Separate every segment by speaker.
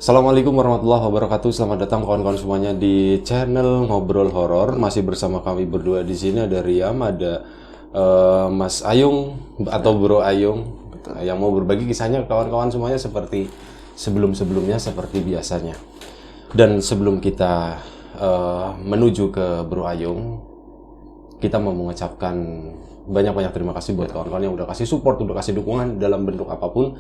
Speaker 1: Assalamualaikum warahmatullahi wabarakatuh. Selamat datang kawan-kawan semuanya di channel Ngobrol Horor. Masih bersama kami berdua di sini, ada Riam, ada Mas Ayung atau Bro Ayung yang mau berbagi kisahnya ke kawan-kawan semuanya seperti sebelum-sebelumnya, seperti biasanya. Dan sebelum kita menuju ke Bro Ayung, kita mau mengucapkan banyak-banyak terima kasih buat kawan-kawan yang udah kasih support, udah kasih dukungan dalam bentuk apapun.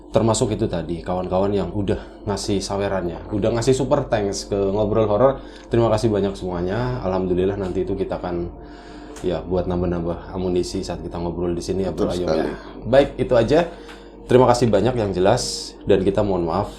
Speaker 1: Termasuk itu tadi, kawan-kawan yang udah ngasih sawerannya, udah ngasih super thanks ke Ngobrol Horor. Terima kasih banyak semuanya. Alhamdulillah nanti itu kita akan ya buat nambah-nambah amunisi saat kita ngobrol di sini ya Bro Ayung ya. Baik, itu aja. Terima kasih banyak yang jelas, dan kita mohon maaf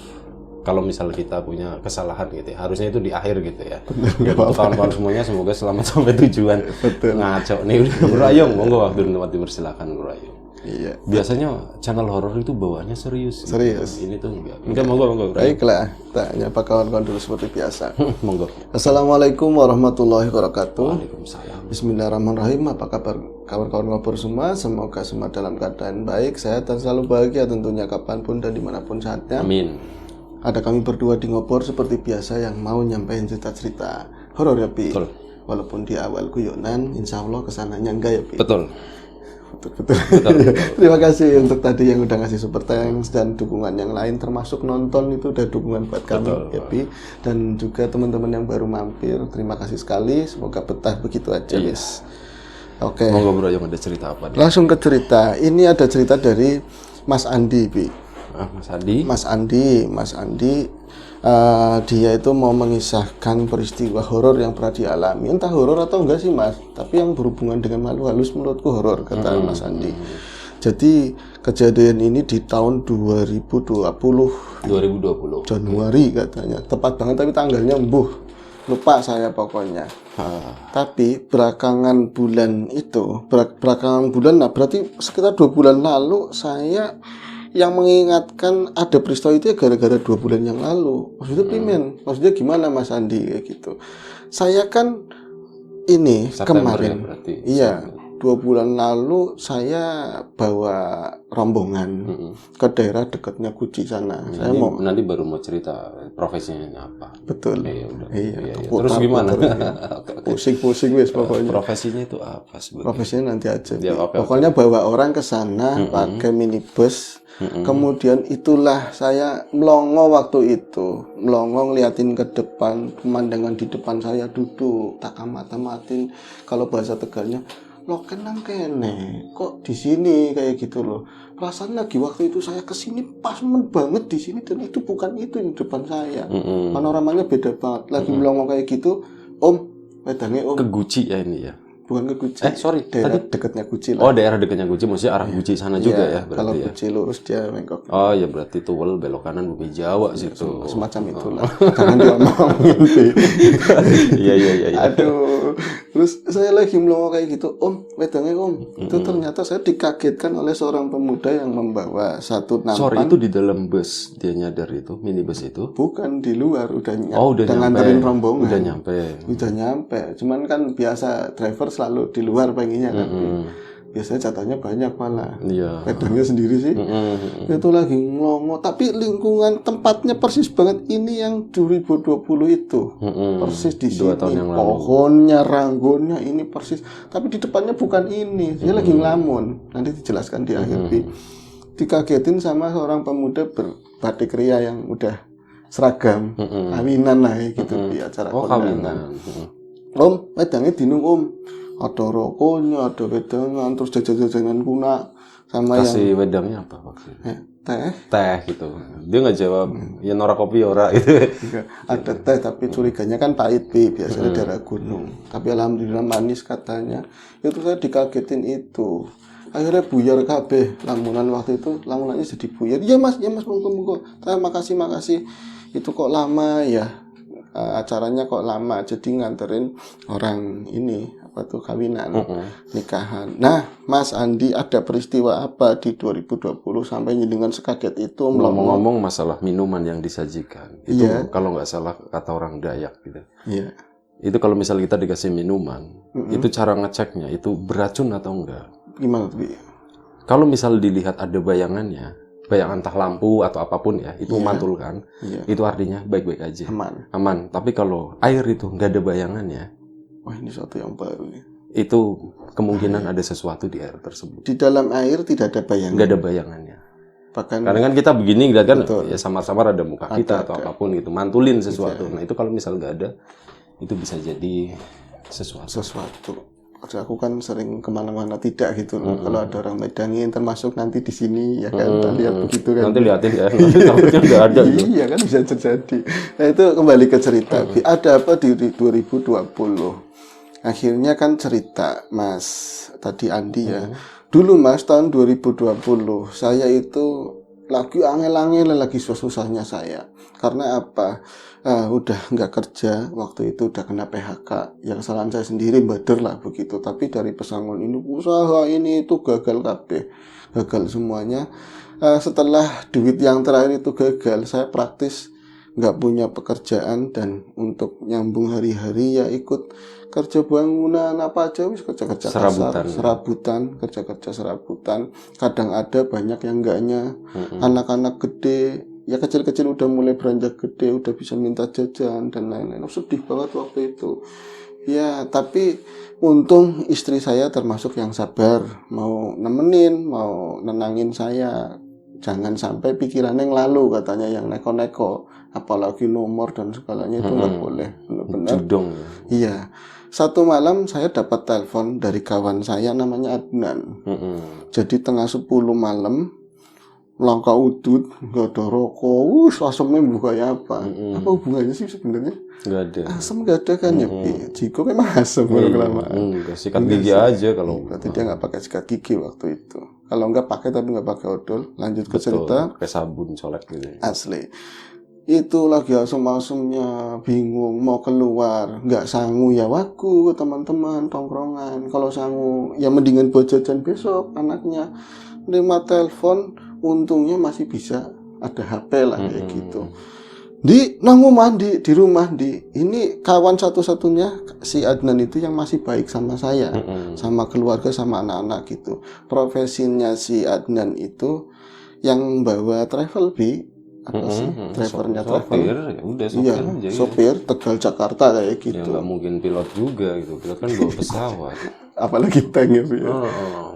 Speaker 1: kalau misal kita punya kesalahan gitu ya. Harusnya itu di akhir gitu ya. Dan untuk kawan-kawan semuanya semoga selamat sampai tujuan. Ngaco nih udah Bro Ayung, monggo waktu dan tempat dipersilakan Bro Ayung.
Speaker 2: Iya.
Speaker 1: Biasanya channel horor itu bawaannya serius.
Speaker 2: Serius.
Speaker 1: Ini tuh enggak. Enggak, monggo.
Speaker 2: Baiklah, tak nyapa kawan-kawan dulu seperti biasa.
Speaker 1: Monggo.
Speaker 2: Assalamualaikum warahmatullahi wabarakatuh.
Speaker 1: Waalaikumsalam.
Speaker 2: Bismillahirrahmanirrahim. Apa kabar kawan-kawan ngobrol semua? Semoga semua dalam keadaan baik, sehat, dan selalu bahagia tentunya kapanpun dan dimanapun saatnya.
Speaker 1: Amin.
Speaker 2: Ada kami berdua di ngobrol seperti biasa yang mau nyampein cerita-cerita horor ya Pi.
Speaker 1: Betul.
Speaker 2: Walaupun di awal guyonan, insya Allah kesananya enggak ya Pi.
Speaker 1: Betul.
Speaker 2: Betul. Terima kasih untuk tadi yang udah ngasih super thanks dan dukungan yang lain, termasuk nonton itu udah dukungan buat kami ya Pi. Dan juga teman-teman yang baru mampir, terima kasih sekali, semoga betah begitu aja guys. Oke.
Speaker 1: Monggo Bro Ayung, ada cerita apa nih?
Speaker 2: Langsung ke cerita. Ini ada cerita dari Mas Andi Pi.
Speaker 1: Mas Adi.
Speaker 2: Mas Andi dia itu mau mengisahkan peristiwa horor yang pernah dialami. Entah horor atau enggak sih Mas, tapi yang berhubungan dengan makhluk halus menurutku horor, kata Mas Andi. Jadi kejadian ini di tahun 2020 Januari katanya. Tepat banget tapi tanggalnya lupa saya pokoknya. Tapi belakangan bulan nah berarti sekitar 2 bulan lalu saya yang mengingatkan ada peristiwa itu ya gara-gara 2 bulan yang lalu. Maksudnya pimen? Maksudnya gimana Mas Andi kayak gitu? Saya kan ini
Speaker 1: September
Speaker 2: kemarin,
Speaker 1: ya, berarti.
Speaker 2: iya 2 bulan lalu saya bawa rombongan ke daerah dekatnya Guci sana. Saya mau
Speaker 1: nanti baru mau cerita profesinya apa.
Speaker 2: betul.
Speaker 1: Iya. Terus gimana?
Speaker 2: Pusing-pusing wis pokoknya.
Speaker 1: Profesinya itu apa sebenarnya?
Speaker 2: Profesinya nanti aja.
Speaker 1: Ya, oke.
Speaker 2: Pokoknya bawa orang ke sana pakai minibus. Kemudian itulah saya melongo waktu itu, melongo ngeliatin ke depan, pemandangan di depan saya duduk, tak mata-matin. Kalau bahasa Tegalnya, lo kenang kene, kok di sini kayak gitu loh. Perasaan lagi waktu itu saya kesini pas banget di sini dan itu bukan itu di depan saya. Panoramanya beda banget. Lagi melongo kayak gitu, Om, wedangnya Om.
Speaker 1: Ke Guci ya ini ya.
Speaker 2: Bukan ke Guci.
Speaker 1: Sorry,
Speaker 2: daerah
Speaker 1: tadi
Speaker 2: dekatnya Guci
Speaker 1: Oh,
Speaker 2: lah.
Speaker 1: daerah dekatnya Guci, maksudnya arah Guci sana juga ya berarti
Speaker 2: Kalau
Speaker 1: ya.
Speaker 2: Guci lurus dia bengkok.
Speaker 1: Oh ya, berarti tuwel belok kanan bumi Jawa situ.
Speaker 2: Semacam itulah. Jangan diomongin.
Speaker 1: Iya.
Speaker 2: Aduh. Terus saya lagi melongo kayak gitu, Om, wedangnya Om. Itu ternyata saya dikagetkan oleh seorang pemuda yang membawa satu nampan.
Speaker 1: Sorry, itu di dalam bus dia nyadar itu, minibus itu?
Speaker 2: Bukan, di luar udah
Speaker 1: nyampe.
Speaker 2: nganterin rombongan.
Speaker 1: Udah nyampe.
Speaker 2: Cuman kan biasa driver selalu di luar pengennya kan. Biasanya jatahnya banyak malah.
Speaker 1: Iya.
Speaker 2: Wedangnya sendiri sih. Itu lagi ngelongo, tapi lingkungan tempatnya persis banget ini yang 2020 itu. Persis di
Speaker 1: 2 tahun
Speaker 2: sini.
Speaker 1: yang lalu.
Speaker 2: Pohonnya, ranggonnya ini persis. Tapi di depannya bukan ini. Dia lagi ngelamun. Nanti dijelaskan di akhir. Dikagetin sama seorang pemuda berbatik ria yang udah seragam. Kawinan lah gitu di acara kondangan. Om, wedangnya dinung Om. Ada rokoknya, ada wedangan, terus jajan-jajanan kuna sama
Speaker 1: kasih wedangnya apa maksudnya?
Speaker 2: Teh
Speaker 1: gitu. Dia nggak jawab ya norak kopi ora gitu.
Speaker 2: ada teh tapi curiganya kan pahit Pi, biasanya daerah gunung, tapi alhamdulillah manis katanya. Itu saya dikagetin itu, akhirnya buyar kabeh lamunan waktu itu, lamunannya jadi buyar. Ya mas monggo saya makasih itu kok lama ya, acaranya kok lama, jadi nganterin orang ini kawinan, nikahan. Nah, Mas Andi, ada peristiwa apa di 2020 sampai dengan sekaget itu?
Speaker 1: Ngomong-ngomong masalah minuman yang disajikan, itu kalau nggak salah kata orang Dayak gitu.
Speaker 2: Iya.
Speaker 1: Itu kalau misal kita dikasih minuman, itu cara ngeceknya itu beracun atau enggak?
Speaker 2: Gimana tuh?
Speaker 1: Kalau misal dilihat ada bayangannya, bayangan entah lampu atau apapun ya, itu memantulkan, itu artinya baik-baik aja, aman. Tapi kalau air itu nggak ada bayangannya,
Speaker 2: wah ini suatu yang baru nih.
Speaker 1: Itu kemungkinan ada sesuatu di air tersebut.
Speaker 2: Di dalam air tidak ada bayangan.
Speaker 1: Nggak ada bayangannya.
Speaker 2: Bahkan
Speaker 1: karena kan kita begini lihat kan ya samar-samar ada muka kita atau apapun gitu, mantulin sesuatu. Nah itu kalau misal nggak ada, itu bisa jadi sesuatu.
Speaker 2: Aku kan sering kemana-mana tidak gitu. Kalau ada orang medangin, termasuk nanti di sini ya kan, lihat begitu kan.
Speaker 1: Nanti liatin kan, takutnya nggak ada.
Speaker 2: Iya kan bisa terjadi. Nah itu kembali ke cerita. Ada apa di 2020? Akhirnya kan cerita Mas tadi Andi ya. Dulu Mas tahun 2020 saya itu lagi angel-angel lagi susah-susahnya saya. Karena apa? Udah nggak kerja waktu itu, udah kena PHK. Yang kesalahan saya sendiri bader lah begitu. Tapi dari pesangon ini usaha ini itu gagal kabeh. Gagal semuanya. Setelah duit yang terakhir itu gagal, saya praktis nggak punya pekerjaan dan untuk nyambung hari-hari ya ikut kerja bangunan apa aja wis kerja-kerja serabutan kadang ada banyak yang enggaknya anak-anak gede ya kecil-kecil udah mulai beranjak gede udah bisa minta jajan dan lain-lain. Sedih banget waktu itu ya, tapi untung istri saya termasuk yang sabar, mau nemenin, mau nenangin saya. Jangan sampai pikirannya yang lalu katanya, yang neko-neko apalagi nomor dan segalanya itu nggak boleh, benar-benar. Iya. Satu malam saya dapat telepon dari kawan saya namanya Adnan. Jadi tengah 10 malam langkah udut, nggak ada rokok, asamnya bukannya apa? Apa hubungannya sih sebenarnya?
Speaker 1: Nggak ada.
Speaker 2: Asam nggak ada kan ya? Jiko memang asam kalau kelamaan.
Speaker 1: Sikat gigi aja kalau.
Speaker 2: Berarti dia nggak pakai sikat gigi waktu itu. Kalau nggak pakai tapi nggak pakai odol. Lanjut ke cerita.
Speaker 1: Pakai sabun colek gitu.
Speaker 2: Asli. Itu lagi asem-asemnya, bingung mau keluar, nggak sangu ya waku teman-teman tongkrongan. Kalau sangu ya mendingan buat jajan besok anaknya. Nerima telepon, untungnya masih bisa ada HP lah kayak gitu. Di rumah ini kawan satu-satunya si Adnan itu yang masih baik sama saya, sama keluarga, sama anak-anak gitu. Profesinya si Adnan itu yang bawa travel apa sih drivernya travel
Speaker 1: ya udah sopir aja
Speaker 2: sopir Tegal Jakarta kayak gitu.
Speaker 1: Ya nggak mungkin pilot juga gitu, pilot kan bawa pesawat
Speaker 2: apalagi tank ya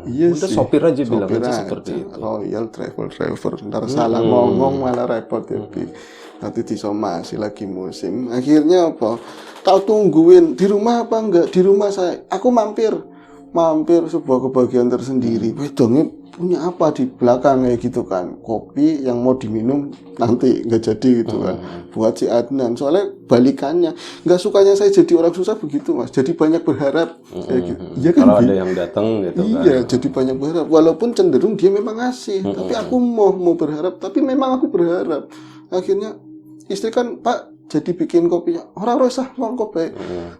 Speaker 1: iya udah sih. Sopir aja bilang aja seperti itu,
Speaker 2: Royal Travel Driver. Ntar salah ngomong malah repot ya nanti disomasi lagi musim. Akhirnya apa, tak tungguin di rumah apa enggak, di rumah saya aku mampir sebuah kebahagiaan tersendiri. Wedongnya punya apa di belakang kayak gitu kan, kopi yang mau diminum nanti nggak jadi gitu kan, buat si Adnan. Soalnya balikannya nggak sukanya saya jadi orang susah begitu Mas, jadi banyak berharap kayak gitu. Ya kan,
Speaker 1: kalau ada yang datang gitu
Speaker 2: iya kan? Jadi banyak berharap walaupun cenderung dia memang ngasih, tapi aku mau berharap, tapi memang aku berharap. Akhirnya istri kan Pak jadi bikin kopinya orang resah mau kopi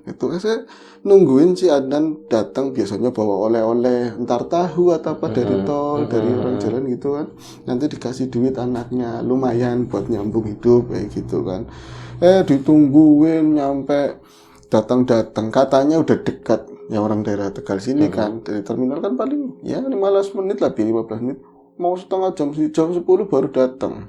Speaker 2: itu saya nungguin si Adnan datang, biasanya bawa oleh-oleh entar tahu atau apa dari tol dari orang jalan gitu kan, nanti dikasih duit anaknya lumayan buat nyambung hidup kayak gitu kan. Ditungguin nyampe datang katanya udah dekat ya, orang daerah Tegal sini kan, dari terminal kan paling ya 15 menit lebih 15 menit, mau setengah jam 10 baru datang.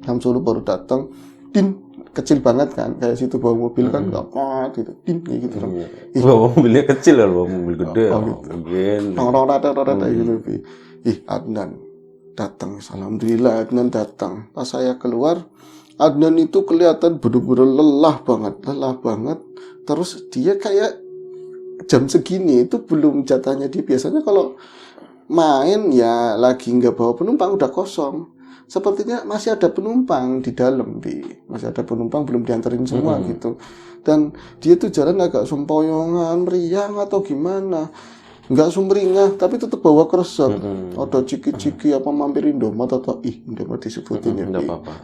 Speaker 2: Jam 10 baru datang, din kecil banget kan, kayak situ bawa mobil kan nggak apa gitu, din kayak gitu kan.
Speaker 1: Bawa mobilnya kecil lah, bawa mobil gede.
Speaker 2: Rata-rata gitu. Adnan datang, alhamdulillah Adnan datang. Pas saya keluar, Adnan itu kelihatan bener-bener lelah banget. Terus dia kayak jam segini itu belum jatahnya dia. Biasanya kalau main ya lagi nggak bawa penumpang udah kosong. Sepertinya masih ada penumpang di dalam, masih ada penumpang belum diantarin semua gitu. Dan dia tuh jalan agak sempoyongan, meriang atau gimana, nggak sumringah, tapi tetap bawa kresek. Ada ciki-ciki apa mampir Indomaret atau Indomaret disebutin ya.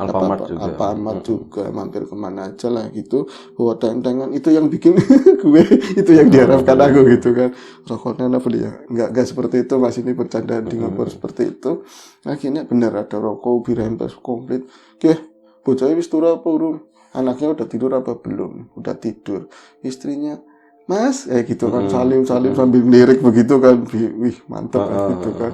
Speaker 2: Alfamart juga mampir kemana aja lah gitu. Bawa tentengan itu yang bikin gue itu yang diharapkan aku gitu kan. Rokoknya apa dia? Nggak seperti itu Mas, ini bercandaan di ngobrol seperti itu. Akhirnya benar ada rokok bir hempes komplit. Oke, bocahnya wis turu apa urung? Anaknya udah tidur apa belum? Udah tidur. Istrinya Mas, gitu kan, salim sambil lirik begitu kan, wih mantap kan gitu kan.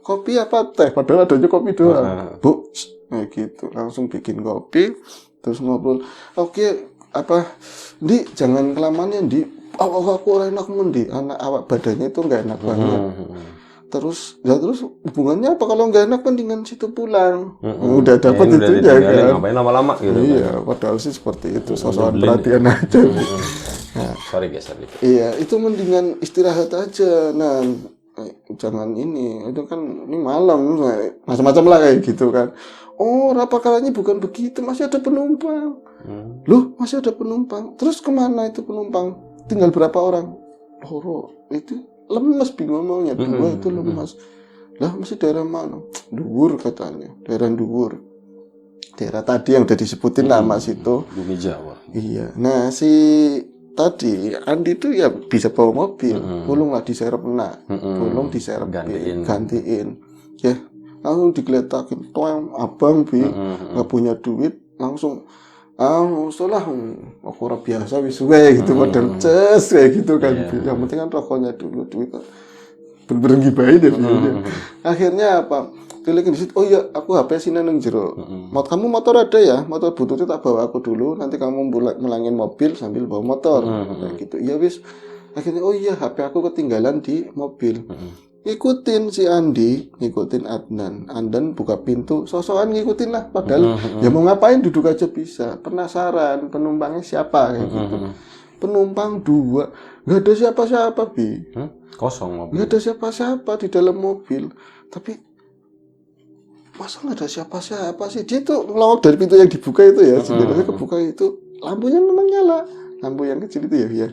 Speaker 2: kopi apa teh, padahal adanya kopi doang. Bu, kayak gitu, langsung bikin kopi, terus ngobrol. Oke, apa, Di, jangan kelamaan ya, Di. Aku enak Di, anak awak badannya itu nggak enak banget. Terus hubungannya apa kalau nggak enak mendingan situ pulang. Udah dapat itu ya kan.
Speaker 1: Ngapain lama-lama gitu.
Speaker 2: Iya, padahal sih seperti itu, sosokan perhatian aja. Nah,
Speaker 1: sorry geser dikit.
Speaker 2: iya, itu mendingan istirahat aja. Nah, jangan ini, itu kan ini malam, macam-macam lah kayak gitu kan. Oh, rapakalanya bukan begitu, masih ada penumpang. Loh, masih ada penumpang. Terus kemana itu penumpang? Tinggal berapa orang? Itu lemes bingung ngomongnya, 2 itu lemes. Lah masih daerah mana? Duwur katanya, daerah Duwur. Daerah tadi yang udah disebutin nama situ.
Speaker 1: Bumi Jawa.
Speaker 2: Iya. Nah, si tadi Andi itu ya bisa bawa mobil, pulung lah diserep pulung diserep gantiin. Ya, langsung digeletakin, toang abang bi nggak punya duit, langsung salah aku orang biasa wisuwe gitu, model ces kayak gitu kan. Yang penting kan rokoknya dulu, duit bener-bener gibahin ya. Akhirnya apa? Keliling di situ. Oh iya, aku HP sini nang jero. Kamu motor ada ya? Motor bututnya tak bawa aku dulu. Nanti kamu melangin mobil sambil bawa motor. Kayak gitu. Iya wis. Akhirnya oh iya, HP aku ketinggalan di mobil. Ngikutin si Andi, ngikutin Adnan. Adnan buka pintu, sosokan ngikutin lah. Padahal ya mau ngapain, duduk aja bisa. Penasaran penumpangnya siapa kayak gitu. Penumpang 2, nggak ada siapa-siapa bi.
Speaker 1: Kosong mobil.
Speaker 2: Nggak ada siapa-siapa di dalam mobil. Tapi masa nggak ada siapa-siapa sih? Dia tuh ngelawak dari pintu yang dibuka itu ya, jendelanya kebuka itu, lampunya memang nyala, lampu yang kecil itu ya.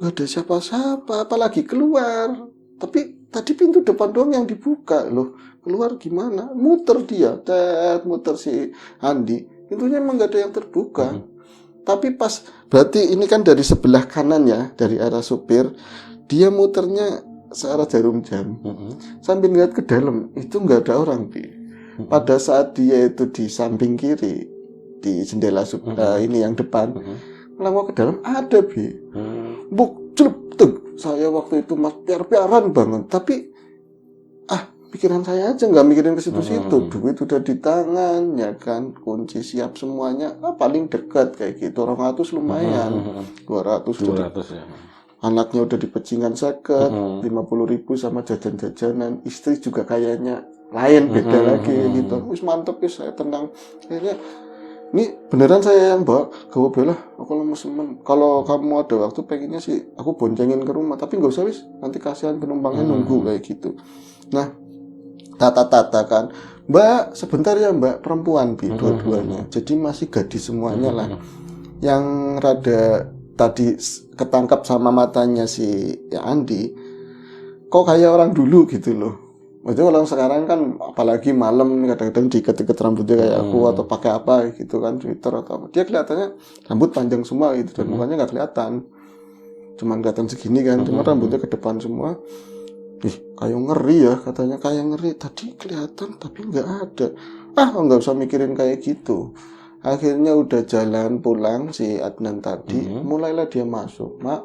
Speaker 2: Nggak ada siapa-siapa, apalagi keluar. Tapi tadi pintu depan doang yang dibuka loh. Keluar gimana? Muter dia, muter si Andi. Pintunya emang nggak ada yang terbuka. Tapi pas, berarti ini kan dari sebelah kanan ya, dari arah supir, dia muternya searah jarum jam. Sambil ngeliat ke dalam, itu nggak ada orang bi. Pada saat dia itu di samping kiri, di jendela ini yang depan, ngelawak ke dalam ada bi. Buk, celup, saya waktu itu mas piar-piaran banget. Tapi pikiran saya aja nggak mikirin ke situ-situ. Duit udah di tangan, ya kan, kunci siap semuanya. Paling dekat kayak gitu. 200 lumayan, 200 ya. Anaknya udah di pecingan seket, 50.000 sama jajan-jajanan. Istri juga kayaknya lain, beda lagi gitu. Wis mantep ya, saya tenang. Akhirnya ini beneran saya yang bawa Bella. Aku lemes temen. Kalau kamu ada waktu pengennya sih aku boncengin ke rumah, tapi nggak usah wis. Nanti kasihan penumpangnya nunggu kayak gitu. Nah, tata kan, Mbak sebentar ya Mbak, perempuan bi dua-duanya. Jadi masih gadis semuanya lah. Yang rada tadi ketangkap sama matanya si Andi, kok kayak orang dulu gitu loh. Maksudnya kalau sekarang kan apalagi malam kadang-kadang diikat-ikat rambutnya kayak aku, atau pakai apa gitu kan, Twitter atau apa. Dia kelihatannya rambut panjang semua gitu, dan mukanya nggak kelihatan. Cuma kelihatan segini kan, cuma rambutnya ke depan semua. Kayak ngeri ya, katanya kayak ngeri. Tadi kelihatan tapi nggak ada. Nggak usah mikirin kayak gitu. Akhirnya udah jalan pulang si Adnan tadi, mulailah dia masuk. Mak,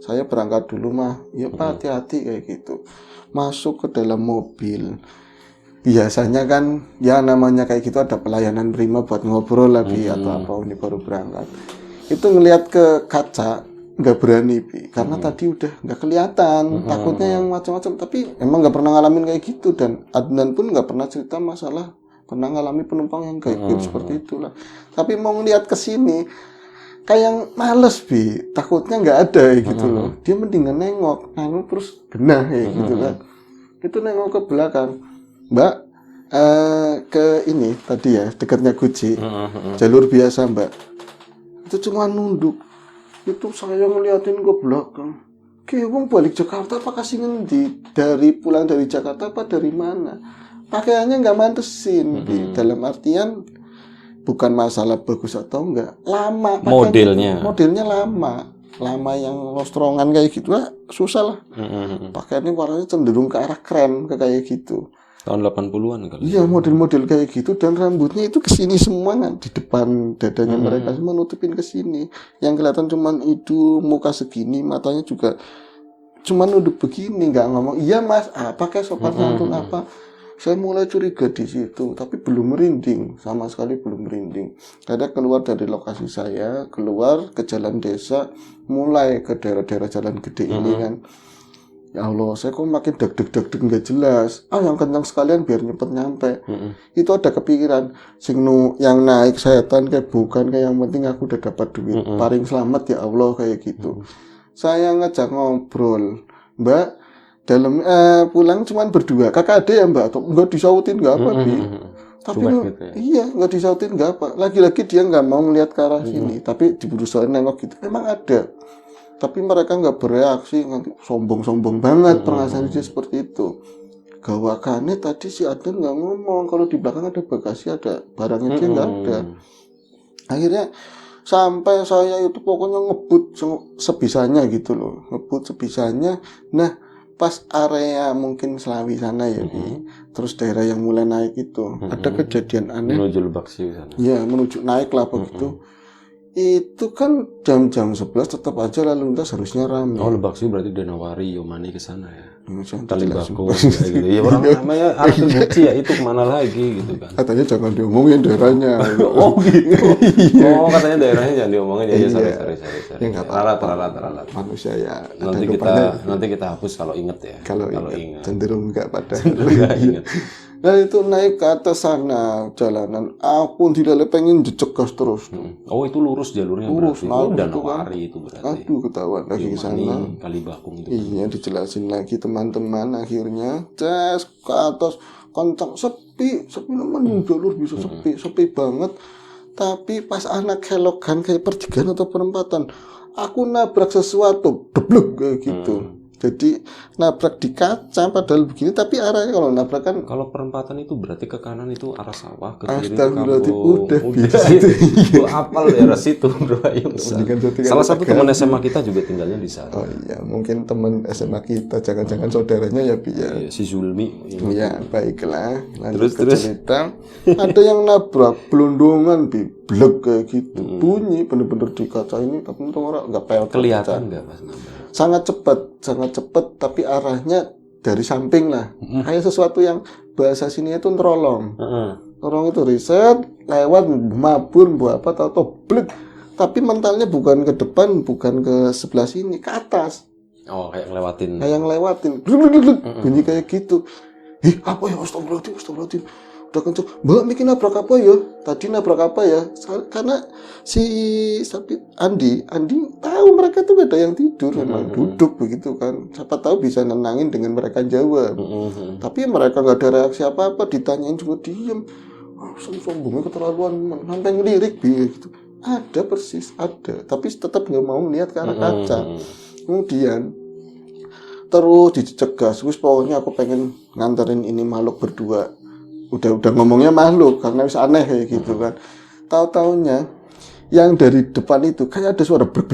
Speaker 2: saya berangkat dulu mah. Ya Pak, hati-hati kayak gitu. Masuk ke dalam mobil. Biasanya kan ya namanya kayak gitu ada pelayanan prima buat ngobrol lagi atau apa, ini baru berangkat. Itu ngelihat ke kaca nggak berani bi, karena tadi udah nggak kelihatan, takutnya yang macam-macam. Tapi emang nggak pernah ngalamin kayak gitu, dan Adnan pun nggak pernah cerita masalah pernah ngalami penumpang yang kayak gitu seperti itulah. Tapi mau ngelihat ke sini kayak males bi, takutnya nggak ada gitu loh. Dia mendingan nengok terus genah kayak gitu kan. Itu nengok ke belakang, Mbak, ke ini tadi ya dekatnya Guci, jalur biasa Mbak. Itu cuma nunduk. Itu saya ngeliatin ke belakang. Wong balik Jakarta apa kasih ngendi? Dari pulang dari Jakarta apa dari mana? Pakaiannya nggak mantesin. Dalam artian bukan masalah bagus atau enggak, lama modelnya lama yang lostrongan kayak gitu lah, susah lah. Pakaiannya warnanya cenderung ke arah krem kayak gitu.
Speaker 1: Tahun 80-an kali.
Speaker 2: Iya, model-model kayak gitu, dan rambutnya itu kesini semua kan, di depan dadanya mereka semua nutupin kesini. Yang kelihatan cuman hidung, muka segini, matanya juga cuman nunduk begini, nggak ngomong iya mas, pakai sopan santun apa. Saya mulai curiga di situ, tapi belum merinding, sama sekali belum merinding. Karena keluar dari lokasi saya, keluar ke jalan desa, mulai ke daerah-daerah jalan gede ini kan. Ya Allah, saya kok makin deg-deg nggak jelas. Yang kencang sekalian biar cepet nyampe. Itu ada kepikiran, yang naik setan kayak bukan, kayak yang penting aku udah dapat duit. Paling selamat ya Allah kayak gitu. Saya ngajak ngobrol, Mbak, dalam pulang cuman berdua. Kakak ada ya Mbak? Atau nggak disautin nggak apa Bi? Tapi
Speaker 1: gitu ya?
Speaker 2: Iya nggak disautin nggak apa. Lagi-lagi dia nggak mau ngeliat ke arah sini. Tapi berusaha nengok gitu. Memang ada. Tapi mereka nggak bereaksi, nanti sombong-sombong banget perasaan dia seperti itu. Gawakannya tadi si Aden nggak ngomong kalau di belakang ada bagasi, ada barangnya dia nggak ada. Akhirnya sampai saya itu pokoknya ngebut sebisanya gitu loh, ngebut sebisanya. Nah pas area mungkin Selawi sana ya, terus daerah yang mulai naik itu ada kejadian aneh.
Speaker 1: Menuju Lebak Siu sana.
Speaker 2: Ya menuju naik lah begitu. Itu kan jam-jam 11 tetap aja lalu lintas harusnya ramai.
Speaker 1: Oh, Lebak Siu berarti Danawari, Yomani ke sana ya.
Speaker 2: Tali
Speaker 1: Bako gitu. Ya orang namanya arah Buci ya, itu kemana lagi gitu kan.
Speaker 2: Katanya jangan diomongin daerahnya.
Speaker 1: Oh gitu. Oh katanya daerahnya jangan diomongin ya. Sorry.
Speaker 2: Ya, nggak apa-apa.
Speaker 1: Ralat.
Speaker 2: Manusia ya.
Speaker 1: Nanti kita hapus kalau inget ya.
Speaker 2: Kalau ingat. Cenderung enggak pada.
Speaker 1: Enggak inget.
Speaker 2: Nah itu naik ke atas sana jalanan. Aku tidak pengen dicegas terus.
Speaker 1: Oh itu lurus jalurnya
Speaker 2: Lurus,
Speaker 1: berarti.
Speaker 2: nah,
Speaker 1: Danawari itu berarti.
Speaker 2: Aduh ketahuan lagi ke sana.
Speaker 1: Kali Bakung itu.
Speaker 2: Iya dijelasin lagi teman-teman, akhirnya tes ke atas kencang, sepi namanya jalur bisa sepi banget. Tapi pas anak kelokan kayak pertigaan atau perempatan, aku nabrak sesuatu deblek kayak gitu. Jadi nabrak di kaca padahal begini, tapi arahnya kalau nabrak kan
Speaker 1: kalau perempatan itu berarti ke kanan itu arah sawah, ke kiri itu
Speaker 2: Astagfirullahaladzim, udah
Speaker 1: bisa itu apal daerah situ bro. Salah satu teman SMA kita juga tinggalnya di sana.
Speaker 2: Oh iya, mungkin teman SMA kita, jangan-jangan saudaranya ya Bi ya.
Speaker 1: Iya, si Zulmi.
Speaker 2: Ya baiklah, lanjut
Speaker 1: Terus.
Speaker 2: cerita. Ada yang nabrak belondongan Bi, blek kayak gitu, bunyi bener-bener di kaca ini, tapi untung orang nggak pel.
Speaker 1: Kelihatan nggak pas nabrak?
Speaker 2: Sangat cepat, tapi arahnya dari samping lah. Kayak sesuatu yang bahasa sini itu terolong. Terolong itu riset, lewat, mabur, buat apa, tahu blek. Tapi mentalnya bukan ke depan, bukan ke sebelah sini, ke atas.
Speaker 1: Oh, kayak ngelewatin.
Speaker 2: Kayak ngelewatin. Bunyi kayak gitu. Apa ya? Astagfirullahaladzim. Udah kenceng. Mbak, bikin nabrak apa ya? Tadi nabrak apa ya? Karena si Andi tahu mereka tuh ada yang tidur, memang duduk begitu kan. Siapa tahu bisa nenangin dengan mereka jawab. Tapi mereka nggak ada reaksi apa-apa, ditanyain cuma diem. Sombongnya keterlaluan, sampai ngelirik gitu. Ada persis, ada. Tapi tetap nggak mau melihat ke arah kaca. Kemudian terus dicegas, wis pokoknya aku pengen nganterin ini makhluk berdua. Udah ngomongnya makhluk karena wis aneh kayak gitu kan. Tahu-taunya yang dari depan itu kayak ada suara blek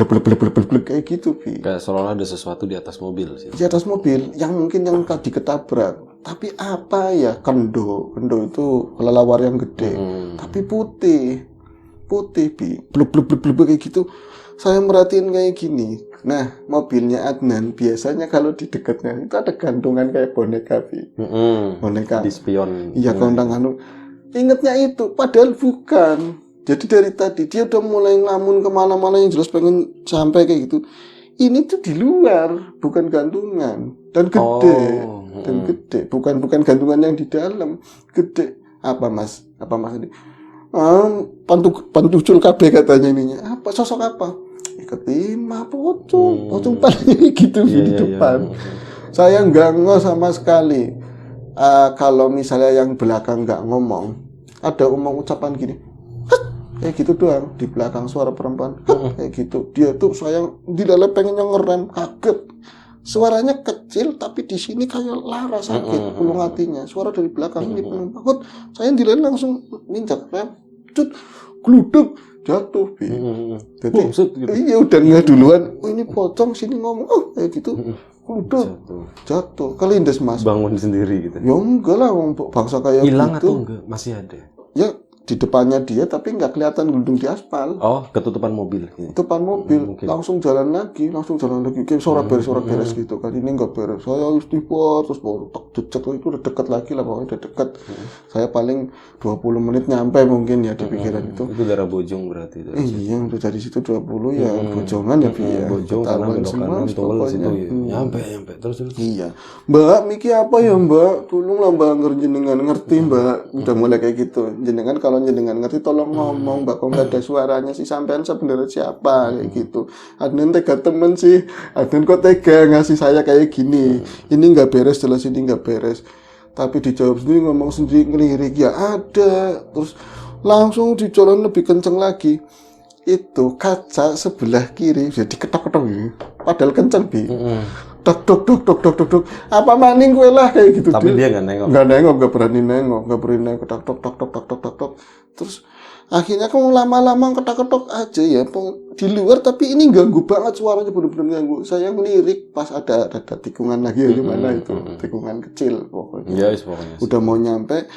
Speaker 2: kayak gitu Bi.
Speaker 1: Kayak seolah ada sesuatu di atas mobil sih.
Speaker 2: Di atas mobil yang mungkin yang tadi ketabrak. Tapi apa ya? Kendo itu kelelawar yang gede. Tapi putih Bi. Blek kayak gitu. Saya merhatiin kayak gini. Nah, mobilnya Adnan biasanya kalau di dekatnya itu ada gantungan kayak boneka, Bi. Boneka.
Speaker 1: Di spion.
Speaker 2: Iya, kondangan. Ingatnya itu, padahal bukan. Jadi dari tadi dia udah mulai ngamun kemana-mana yang jelas pengen sampai kayak gitu. Ini tuh di luar, bukan gantungan dan gede, bukan gantungan yang di dalam, gede. Apa mas ini? Pantucul KB katanya ininya. Apa sosok apa? Ketimah pocong palanya gitu di depan. Saya nggak ngeh sama sekali. Kalau misalnya yang belakang nggak ngomong, ada ucapan gini, kayak gitu doang di belakang suara perempuan, kayak gitu. Dia tuh sayang di dalam pengennya ngerem, kaget. Suaranya kecil tapi di sini kayak lara sakit pulung hatinya. Suara dari belakang ini pengen saya di dalam langsung ninjak rem, gluduk. Jatuh Bi. Jadi iya udah nggak duluan. Ini pocong sini ngomong kayak gitu. Udah jatuh. Kelindes mas.
Speaker 1: Bangun sendiri gitu.
Speaker 2: Ya enggak lah bangsa kayak
Speaker 1: hilang
Speaker 2: gitu.
Speaker 1: atau enggak? Masih ada.
Speaker 2: Ya di depannya dia tapi nggak kelihatan gelundung di aspal.
Speaker 1: Oh, ketutupan mobil.
Speaker 2: Depan mobil,
Speaker 1: Mungkin.
Speaker 2: langsung jalan lagi kayak suara beres gitu kan. Ini nggak beres, saya harus dipot, terus baru cek itu udah dekat lagi lah, pokoknya udah dekat. Saya paling 20 menit nyampe mungkin ya di pikiran itu.
Speaker 1: Itu daerah Bojong berarti itu.
Speaker 2: Iya, udah dari situ 20 ya Bojongan ya ya.
Speaker 1: Bojong kanan belok kanan tol situ ya. Nyampe terus.
Speaker 2: Iya, Mbak, Miki apa ya Mbak? Tolonglah Mbak, jenengan ngerti Mbak. Udah mulai kayak gitu. Jenengan kalau jenengan ngerti tolong ngomong Mbak, kok nggak ada suaranya sih, sampean sebenarnya siapa kayak gitu. Adnan tega temen sih, Adnan kok tega ngasih saya kayak gini. Ini nggak beres, jelas ini nggak beres. Tapi dijawab sendiri, ngomong sendiri, ngelirik ya ada. Terus langsung dicolong lebih kenceng lagi. Itu kaca sebelah kiri sudah diketok-ketok ya. Padahal kenceng bi. Dok apa maning gue lah kayak gitu.
Speaker 1: Tapi dia nggak nengok.
Speaker 2: Nggak berani nengok. Tok. Terus akhirnya kamu lama-lama ketok-ketok aja ya di luar, tapi ini ganggu banget suaranya, bener-bener ganggu. Saya ngelirik pas ada tikungan lagi ya, gimana itu tikungan kecil pokoknya.
Speaker 1: Ya, pokoknya.
Speaker 2: Udah mau nyampe,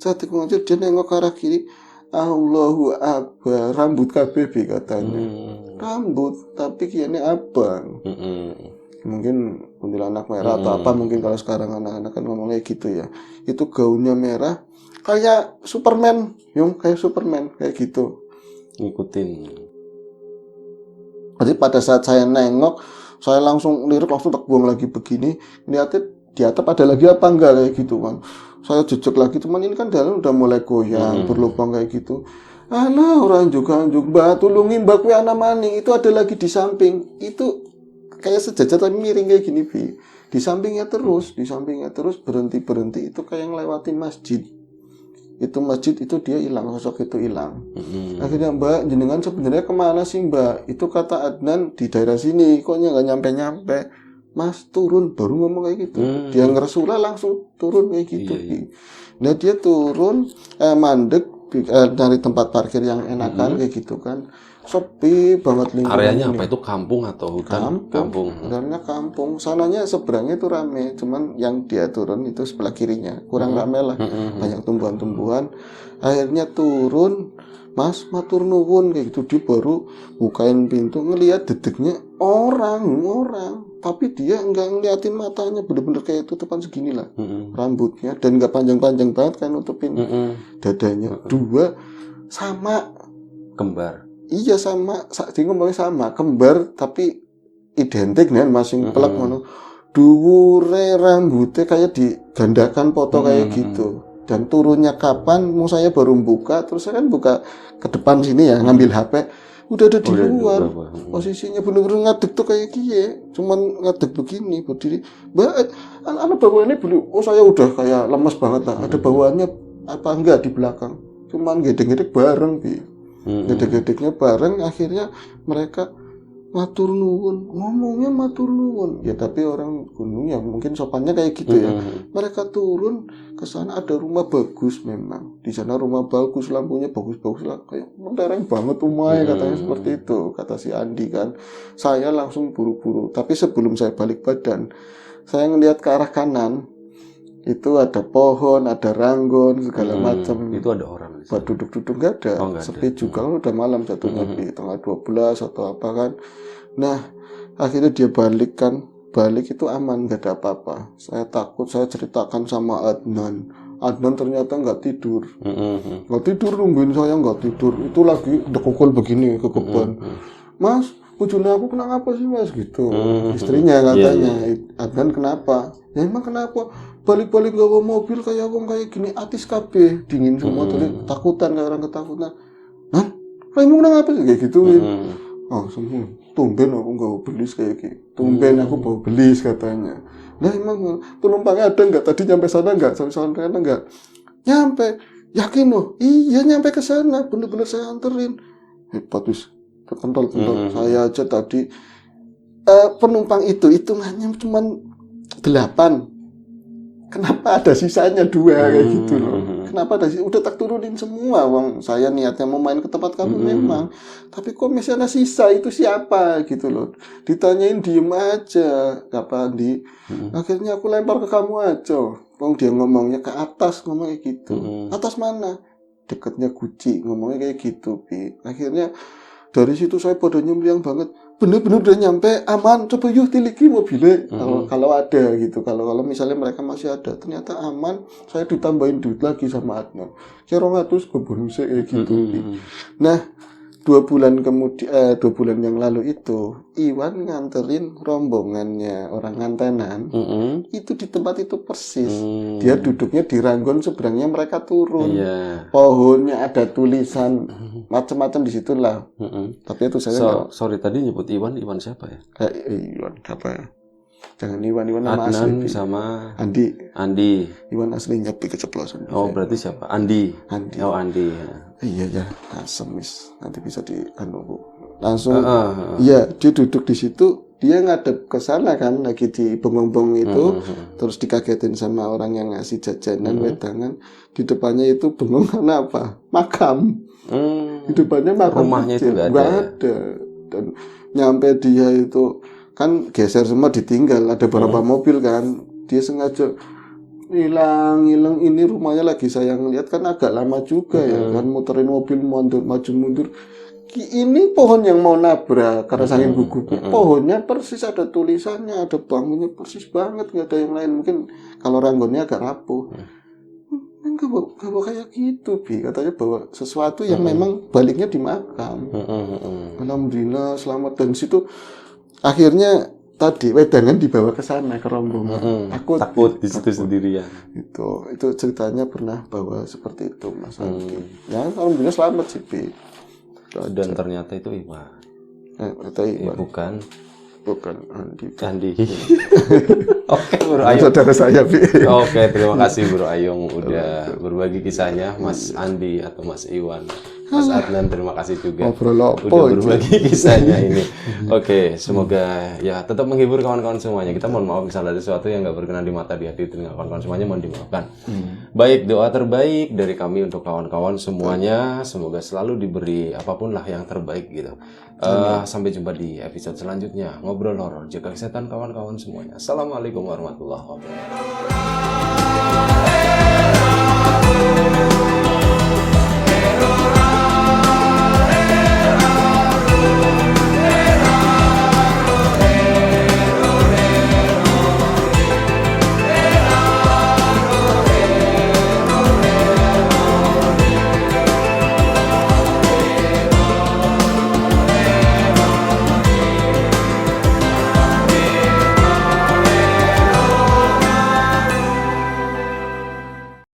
Speaker 2: saat tikungan kecil dia nengok ke arah kiri. Allahu Akbar, rambut KBB katanya. Rambut, tapi kiannya abang. Mungkin kuntilanak merah atau apa, mungkin kalau sekarang anak-anak kan ngomongnya gitu ya. Itu gaunnya merah, kayak Superman, kayak Superman, kayak gitu.
Speaker 1: Ngikutin.
Speaker 2: Jadi pada saat saya nengok, saya langsung lirik, langsung tak buang lagi begini. Lihatnya di atap ada lagi apa enggak kayak gitu kan. Saya jejak lagi, teman ini kan jalan udah mulai goyang, berlubang kayak gitu. Alah, orang juga Mbak, tulungin Mbak, kue anak maning, itu ada lagi di samping. Itu kayak sejajar tapi miring kayak gini, Bi. Di sampingnya terus berhenti itu kayak ngelewatin masjid. Itu masjid itu dia hilang, sosok itu hilang. Akhirnya Mbak, jenengan sebenarnya kemana sih Mbak? Itu kata Adnan di daerah sini, kok nggak nyampe. Mas turun, baru ngomong kayak gitu. Dia ngeresula langsung turun kayak gitu. Iya. Nah dia turun, mandek, cari tempat parkir yang enakan kayak gitu kan. Sepi banget lingkungan.
Speaker 1: Areanya apa itu, kampung atau hutan? Kampung.
Speaker 2: Karena kampung. Sananya seberangnya itu rame, cuman yang dia turun itu sebelah kirinya kurang rame lah. Banyak tumbuhan-tumbuhan. Akhirnya turun, Mas matur nuwun kayak gitu. Dia baru bukain pintu, ngelihat dedeknya orang. Tapi dia nggak ngeliatin matanya, bener-bener kayak tutupan segini lah rambutnya, dan nggak panjang-panjang banget kan nutupin dadanya. Dua sama
Speaker 1: kembar.
Speaker 2: Iya sama, dia ngomongnya sama kembar tapi identik nih masing pelak ngono. Dhuwure rambutnya kayak digandakan foto kayak gitu. Dan turunnya kapan? Mau saya baru buka, terus saya kan buka ke depan sini ya, ngambil HP. Udah ada di luar. Posisinya bener-bener ngadeg tuh kayak kie. Cuman ngadeg begini, berdiri. Mbak, anak bawaannya belum. Oh saya udah kayak lemes banget lah. Ada bawaannya apa enggak di belakang. Cuman gedeng-gedeng bareng, Bi. Gedeg-gedegnya bareng, akhirnya mereka matur nuwun, ngomongnya matur nuwun. Ya tapi orang gunung ya mungkin sopannya kayak gitu ya. Mereka turun ke sana, ada rumah bagus memang. Di sana rumah bagus, lampunya bagus-bagus lah, kayak mentereng banget rumahnya katanya seperti itu, kata si Andi kan. Saya langsung buru-buru, tapi sebelum saya balik badan, saya ngelihat ke arah kanan. Itu ada pohon, ada ranggon, segala macam.
Speaker 1: Itu ada orang.
Speaker 2: Buat duduk-duduk nggak ada. Sepi juga, udah malam jatuhnya di tanggal 12 atau apa kan. Nah, akhirnya dia balik kan. Balik itu aman, nggak ada apa-apa. Saya takut, saya ceritakan sama Adnan. Adnan ternyata nggak tidur. Nggak tidur, nungguin saya nggak tidur. Itu lagi dekukul begini ke kebun. Mas, ujungnya aku kenapa sih Mas gitu. Istrinya katanya. Adnan kenapa? Ya emang kenapa? Balik-balik gawa mobil kayak wong kayak gini, atis kabeh, dingin semua tuh, takutan kayak orang ketakutan. Nah, kamu kenapa sih kayak gituin? Oh, semua tumben aku gawa belis kayak gitu. Tumben aku bawa belis katanya. Nah, emang penumpangnya ada nggak? Tadi nyampe sana nggak? Sampai sana nggak? Nyampe. Yakin loh? Iya nyampe ke sana. Bener-bener saya anterin. Hebat wis. Terkental. Saya aja tadi penumpang itu hitungannya cuma 8. Kenapa ada sisanya 2 kayak gitu loh? Kenapa ada udah tak turunin semua, Wong. Saya niatnya mau main ke tempat kamu memang. Tapi kok misalnya sisa itu siapa gitu loh? Ditanyain diem aja, apa Andi? Akhirnya aku lempar ke kamu aja. Wong dia ngomongnya ke atas, ngomongnya gitu. Atas mana? deketnya Guci, ngomongnya kayak gitu, Bi. Akhirnya dari situ saya pada nyembriang banget, bener-bener udah nyampe aman, coba yuk tiliki mobilnya kalau ada gitu, kalau misalnya mereka masih ada, ternyata aman, saya ditambahin duit lagi sama Adnan, kira 200 ke bonusnya kayak gitu. Nah 2 bulan yang lalu itu Iwan nganterin rombongannya orang ngantenan itu di tempat itu persis. Dia duduknya di Ranggon, seberangnya mereka turun. Pohonnya ada tulisan macam-macam di situlah. Tapi itu saya
Speaker 1: sorry tadi nyebut Iwan siapa ya?
Speaker 2: Iwan apa ya? Jangan Iwan nama
Speaker 1: Adnan
Speaker 2: asli.
Speaker 1: sama
Speaker 2: Andi. Iwan aslinya keceplosan.
Speaker 1: Oh, berarti siapa? Andi. Oh, Andi.
Speaker 2: Iya ya, semis. Nanti bisa langsung. Iya, dia duduk di situ, dia ngadep ke sana kan, lagi di bengong-bengong itu, terus dikagetin sama orang yang ngasih jajanan wedangan. Di depannya itu bengong karena apa? Makam. Di depannya makam.
Speaker 1: Rumahnya
Speaker 2: kecil.
Speaker 1: itu nggak
Speaker 2: ada. Dan nyampe dia itu kan geser semua, ditinggal, ada beberapa mobil kan, dia sengaja hilang ini rumahnya lagi saya ngeliat kan agak lama juga ya kan, muterin mobil maju mundur, ini pohon yang mau nabrak karena saking gugupnya. Pohonnya persis ada tulisannya, ada bangunnya persis banget, nggak ada yang lain. Mungkin kalau Ranggonnya agak rapuh. Enggak bawa kayak gitu, Bi. Katanya bawa sesuatu yang memang baliknya di makam. Alhamdulillah selamat. Dan situ akhirnya tadi wedangan dibawa ke sana ke rombongan.
Speaker 1: Takut di situ sendirian.
Speaker 2: Itu ceritanya pernah bawa seperti itu, Mas Andi. Ya, alhamdulillah selamat sih, Bi.
Speaker 1: Dan ternyata itu Iwan.
Speaker 2: Bukan Andi.
Speaker 1: Oke, Bro Ayung.
Speaker 2: Saudara saya, Bi.
Speaker 1: Oke, terima kasih Bro Ayung udah berbagi kisahnya. Mas Andi atau Mas Iwan. Mas Adnan, terima kasih juga udah berbagi kisahnya ini. Oke, semoga ya tetap menghibur kawan-kawan semuanya. Kita mohon maaf misalnya ada sesuatu yang nggak berkenan di mata, di hati, telinga kawan-kawan semuanya, mohon dimaafkan. Baik, doa terbaik dari kami untuk kawan-kawan semuanya. Semoga selalu diberi apapun lah yang terbaik gitu. Sampai jumpa di episode selanjutnya. Ngobrol horor, jaga kesehatan kawan-kawan semuanya. Assalamualaikum warahmatullahi wabarakatuh.